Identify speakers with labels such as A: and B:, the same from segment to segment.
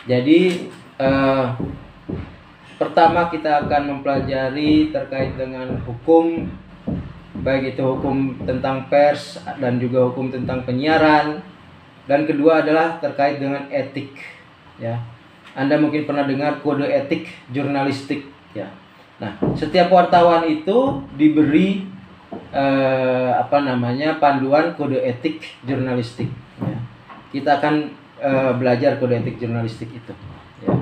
A: Jadi pertama kita akan mempelajari terkait dengan hukum, baik itu hukum tentang pers dan juga hukum tentang penyiaran. Dan kedua adalah terkait dengan etik, ya. Anda mungkin pernah dengar kode etik jurnalistik, ya. Nah, setiap wartawan itu diberi panduan kode etik jurnalistik, ya. Kita akan belajar kode etik jurnalistik itu, ya.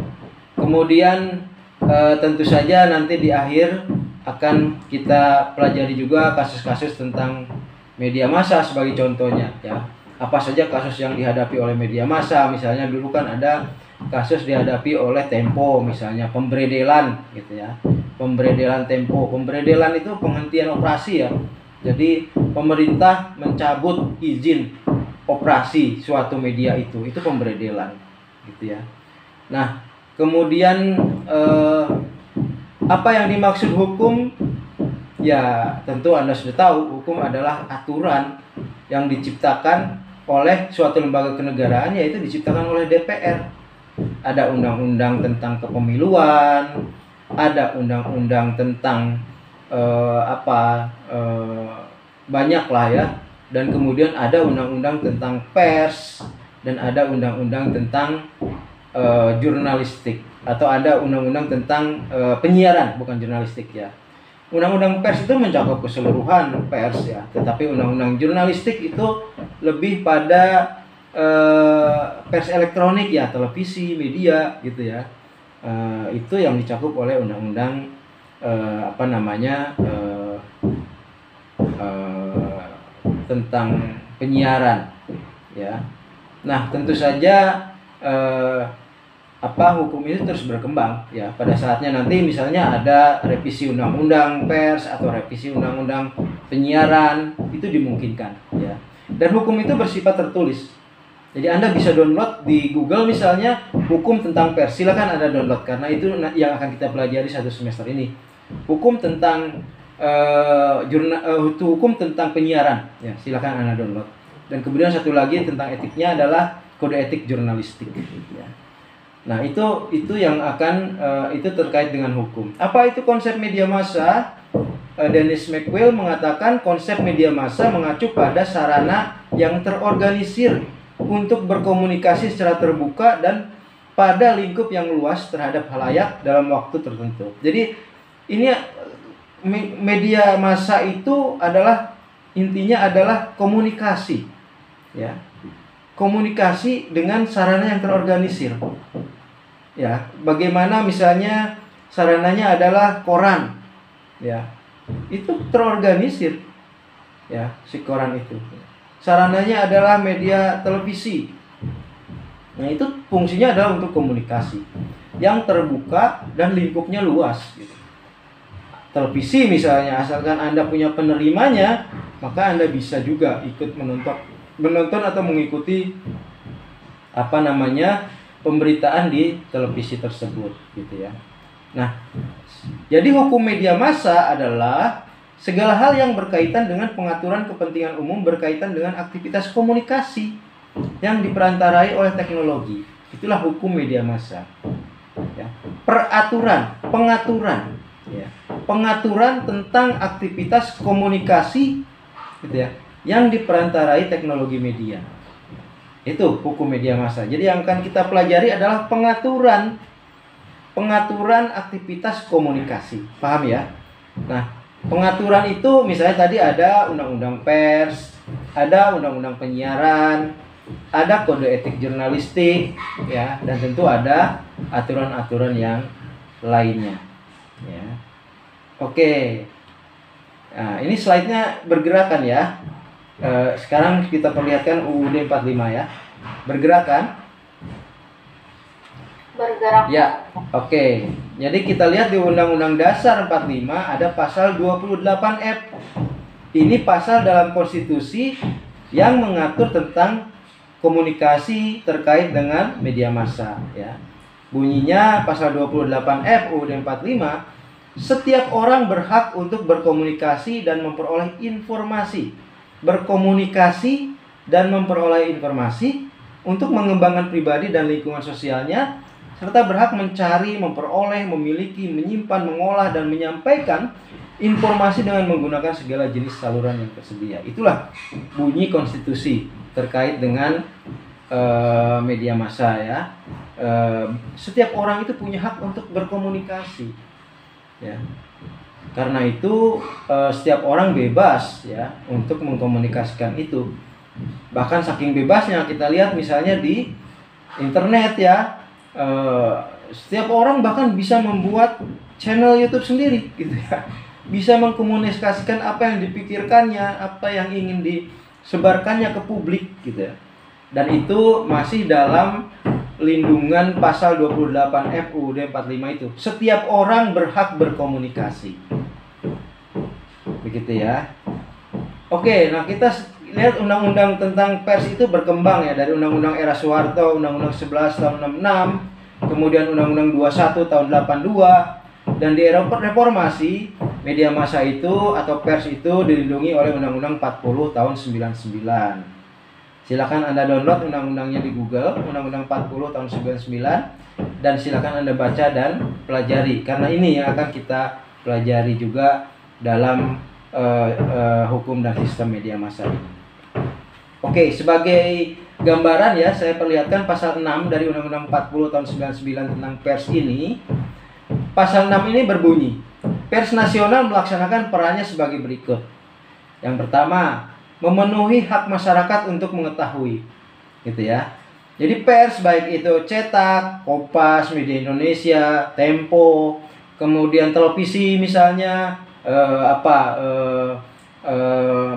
A: Kemudian tentu saja nanti di akhir akan kita pelajari juga kasus-kasus tentang media massa sebagai contohnya, ya. Apa saja kasus yang dihadapi oleh media massa. Misalnya dulu kan ada kasus dihadapi oleh Tempo, misalnya pemberedelan gitu ya. Pemberedelan Tempo. Pemberedelan itu penghentian operasi, ya. Jadi pemerintah mencabut izin operasi suatu media itu pemberedelan gitu ya. Nah, kemudian apa yang dimaksud hukum? Ya, tentu Anda sudah tahu, hukum adalah aturan yang diciptakan oleh suatu lembaga kenegaraan, yaitu diciptakan oleh DPR. Ada undang-undang tentang kepemiluan, ada undang-undang tentang banyak lah ya. Dan kemudian ada undang-undang tentang pers, dan ada undang-undang tentang jurnalistik, atau ada undang-undang tentang penyiaran, bukan jurnalistik ya. Undang-undang pers itu mencakup keseluruhan pers ya, tetapi undang-undang jurnalistik itu lebih pada pers elektronik ya, televisi, media gitu ya. Itu yang dicakup oleh undang-undang tentang penyiaran ya. Nah, tentu saja hukum ini terus berkembang ya. Pada saatnya nanti misalnya ada revisi undang-undang pers atau revisi undang-undang penyiaran, itu dimungkinkan ya. Dan hukum itu bersifat tertulis. Jadi Anda bisa download di Google misalnya hukum tentang pers. Silakan Anda download, karena itu yang akan kita pelajari satu semester ini. Hukum tentang hukum tentang penyiaran ya, silakan Anda download. Dan kemudian satu lagi tentang etiknya adalah kode etik jurnalistik ya. Nah, itu yang akan itu terkait dengan hukum. Apa itu konsep media massa? Dennis McQuail mengatakan konsep media massa mengacu pada sarana yang terorganisir untuk berkomunikasi secara terbuka dan pada lingkup yang luas terhadap khalayak dalam waktu tertentu. Jadi ini media massa itu adalah intinya adalah komunikasi ya. Komunikasi dengan sarana yang terorganisir. Ya, bagaimana misalnya sarananya adalah koran. Ya. Itu terorganisir. Ya, si koran itu. Sarananya adalah media televisi. Nah, itu fungsinya adalah untuk komunikasi yang terbuka dan lingkupnya luas gitu. Televisi misalnya, asalkan Anda punya penerimanya, maka Anda bisa juga ikut menonton atau mengikuti pemberitaan di televisi tersebut gitu ya. Nah, jadi hukum media massa adalah segala hal yang berkaitan dengan pengaturan kepentingan umum berkaitan dengan aktivitas komunikasi yang diperantarai oleh teknologi. Itulah hukum media massa. Ya. Pengaturan ya. Pengaturan tentang aktivitas komunikasi gitu ya, yang diperantarai teknologi media. Itu hukum media massa. Jadi yang akan kita pelajari adalah pengaturan aktivitas komunikasi. Paham ya? Nah, pengaturan itu misalnya tadi ada undang-undang pers, ada undang-undang penyiaran, ada kode etik jurnalistik ya, dan tentu ada aturan-aturan yang lainnya ya. Oke. Nah, ini slide-nya bergerakan ya. Sekarang kita perlihatkan UUD 45 ya. Bergerak. Ya, oke. Jadi kita lihat di Undang-Undang Dasar 45 ada pasal 28F. Ini pasal dalam konstitusi yang mengatur tentang komunikasi terkait dengan media massa ya. Bunyinya pasal 28F UUD 45, setiap orang berhak untuk berkomunikasi dan memperoleh informasi. Berkomunikasi dan memperoleh informasi untuk mengembangkan pribadi dan lingkungan sosialnya serta berhak mencari, memperoleh, memiliki, menyimpan, mengolah, dan menyampaikan informasi dengan menggunakan segala jenis saluran yang tersedia. Itulah bunyi konstitusi terkait dengan media massa ya. Setiap orang itu punya hak untuk berkomunikasi ya. Karena itu setiap orang bebas ya untuk mengkomunikasikan itu. Bahkan saking bebasnya kita lihat misalnya di internet ya, setiap orang bahkan bisa membuat channel YouTube sendiri gitu ya. Bisa mengkomunikasikan apa yang dipikirkannya, apa yang ingin disebarkannya ke publik gitu ya. Dan itu masih dalam lindungan pasal 28 FUUD 45 itu. Setiap orang berhak berkomunikasi. Begitu ya. Oke, nah kita lihat undang-undang tentang pers itu berkembang ya, dari undang-undang era Soeharto, undang-undang 11 tahun 66, kemudian undang-undang 21 tahun 82, dan di era reformasi media massa itu atau pers itu dilindungi oleh undang-undang 40 tahun 99. Silakan Anda download undang-undangnya di Google, Undang-Undang 40 tahun 99, dan silakan Anda baca dan pelajari, karena ini yang akan kita pelajari juga dalam hukum dan sistem media massa ini. Oke, sebagai gambaran ya, saya perlihatkan pasal 6 dari Undang-Undang 40 tahun 99 tentang pers ini. Pasal 6 ini berbunyi, pers nasional melaksanakan perannya sebagai berikut. Yang pertama, memenuhi hak masyarakat untuk mengetahui, gitu ya. Jadi pers baik itu cetak, Kompas, Media Indonesia, Tempo, kemudian televisi misalnya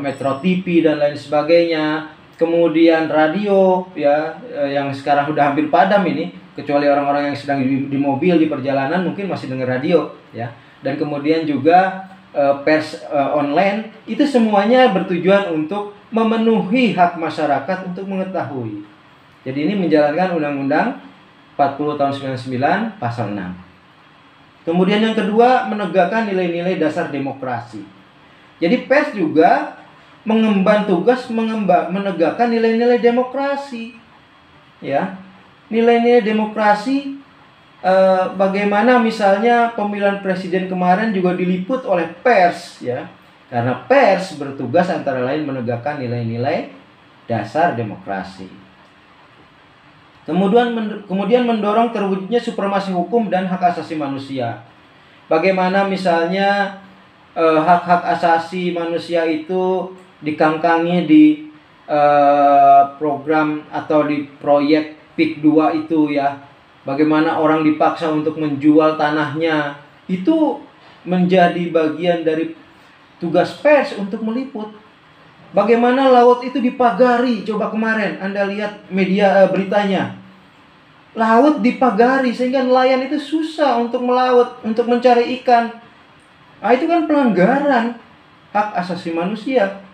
A: Metro TV dan lain sebagainya, kemudian radio ya, yang sekarang udah hampir padam ini, kecuali orang-orang yang sedang di mobil di perjalanan mungkin masih dengar radio ya. Dan kemudian juga pers online, itu semuanya bertujuan untuk memenuhi hak masyarakat untuk mengetahui. Jadi ini menjalankan Undang-Undang 40 tahun 99 pasal 6. Kemudian yang kedua, menegakkan nilai-nilai dasar demokrasi. Jadi pers juga mengemban tugas menegakkan nilai-nilai demokrasi. Ya. Nilai-nilai demokrasi, bagaimana misalnya pemilihan presiden kemarin juga diliput oleh pers ya, karena pers bertugas antara lain menegakkan nilai-nilai dasar demokrasi. Kemudian mendorong terwujudnya supremasi hukum dan hak asasi manusia. Bagaimana misalnya hak-hak asasi manusia itu dikangkangi di program atau di proyek PIK 2 itu ya. Bagaimana orang dipaksa untuk menjual tanahnya, itu menjadi bagian dari tugas pers untuk meliput. Bagaimana laut itu dipagari, coba kemarin Anda lihat media beritanya. Laut dipagari sehingga nelayan itu susah untuk melaut, untuk mencari ikan. Nah, itu kan pelanggaran hak asasi manusia.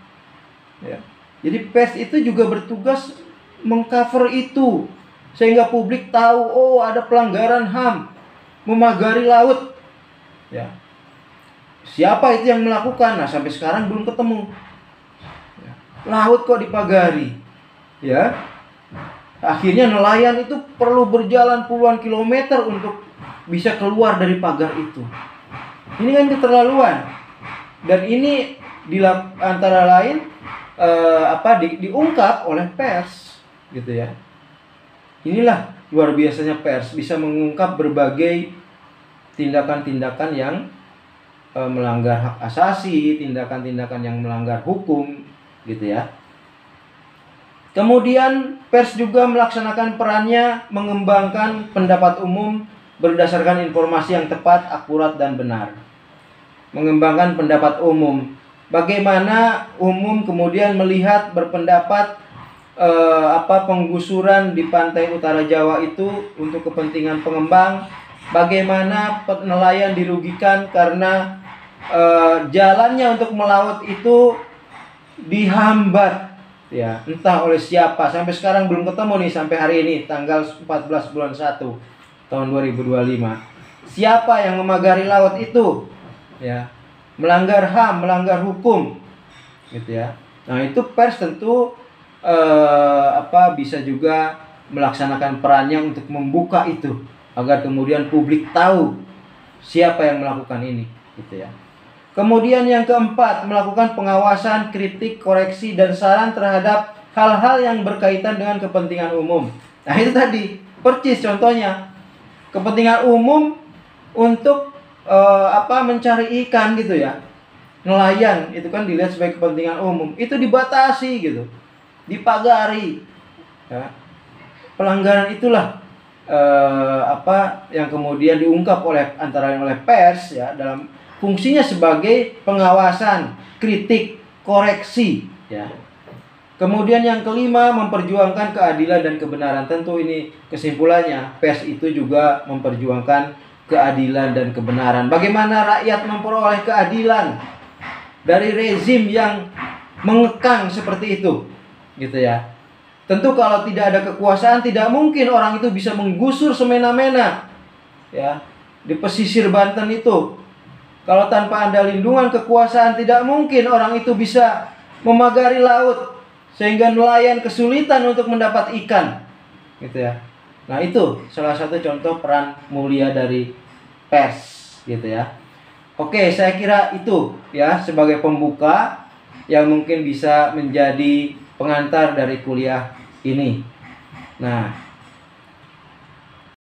A: Ya. Jadi pers itu juga bertugas mengcover itu, sehingga publik tahu, oh ada pelanggaran HAM, memagari laut. Ya. Siapa itu yang melakukan? Nah, sampai sekarang belum ketemu. Ya. Laut kok dipagari? Ya. Akhirnya nelayan itu perlu berjalan puluhan kilometer untuk bisa keluar dari pagar itu. Ini kan keterlaluan. Dan ini antara lain diungkap oleh pers, gitu ya. Inilah luar biasanya pers, bisa mengungkap berbagai tindakan-tindakan yang melanggar hak asasi, tindakan-tindakan yang melanggar hukum, gitu ya. Kemudian pers juga melaksanakan perannya mengembangkan pendapat umum berdasarkan informasi yang tepat, akurat, dan benar. Mengembangkan pendapat umum. Bagaimana umum kemudian melihat berpendapat penggusuran di pantai utara Jawa itu untuk kepentingan pengembang, bagaimana nelayan dirugikan karena jalannya untuk melaut itu dihambat ya, entah oleh siapa, sampai sekarang belum ketemu nih sampai hari ini tanggal 14 bulan 1 tahun 2025. Siapa yang memagari laut itu ya, melanggar HAM, melanggar hukum gitu ya. Nah, itu pers tentu bisa juga melaksanakan perannya untuk membuka itu agar kemudian publik tahu siapa yang melakukan ini, gitu ya. Kemudian yang keempat, melakukan pengawasan, kritik, koreksi, dan saran terhadap hal-hal yang berkaitan dengan kepentingan umum. Nah itu tadi, percis contohnya. Kepentingan umum untuk mencari ikan gitu ya. Nelayan, itu kan dilihat sebagai kepentingan umum. Itu dibatasi gitu. Dipagari. Ya. Pelanggaran itulah yang kemudian diungkap antara lain oleh pers ya, dalam fungsinya sebagai pengawasan, kritik, koreksi ya. Kemudian yang kelima, memperjuangkan keadilan dan kebenaran. Tentu ini kesimpulannya, pers itu juga memperjuangkan keadilan dan kebenaran. Bagaimana rakyat memperoleh keadilan dari rezim yang mengekang seperti itu, gitu ya. Tentu kalau tidak ada kekuasaan, tidak mungkin orang itu bisa menggusur semena-mena ya di pesisir Banten itu. Kalau tanpa ada lindungan kekuasaan, tidak mungkin orang itu bisa memagari laut sehingga nelayan kesulitan untuk mendapat ikan, gitu ya. Nah itu salah satu contoh peran mulia dari pers, gitu ya. Oke, saya kira itu ya sebagai pembuka yang mungkin bisa menjadi pengantar dari kuliah ini. Nah,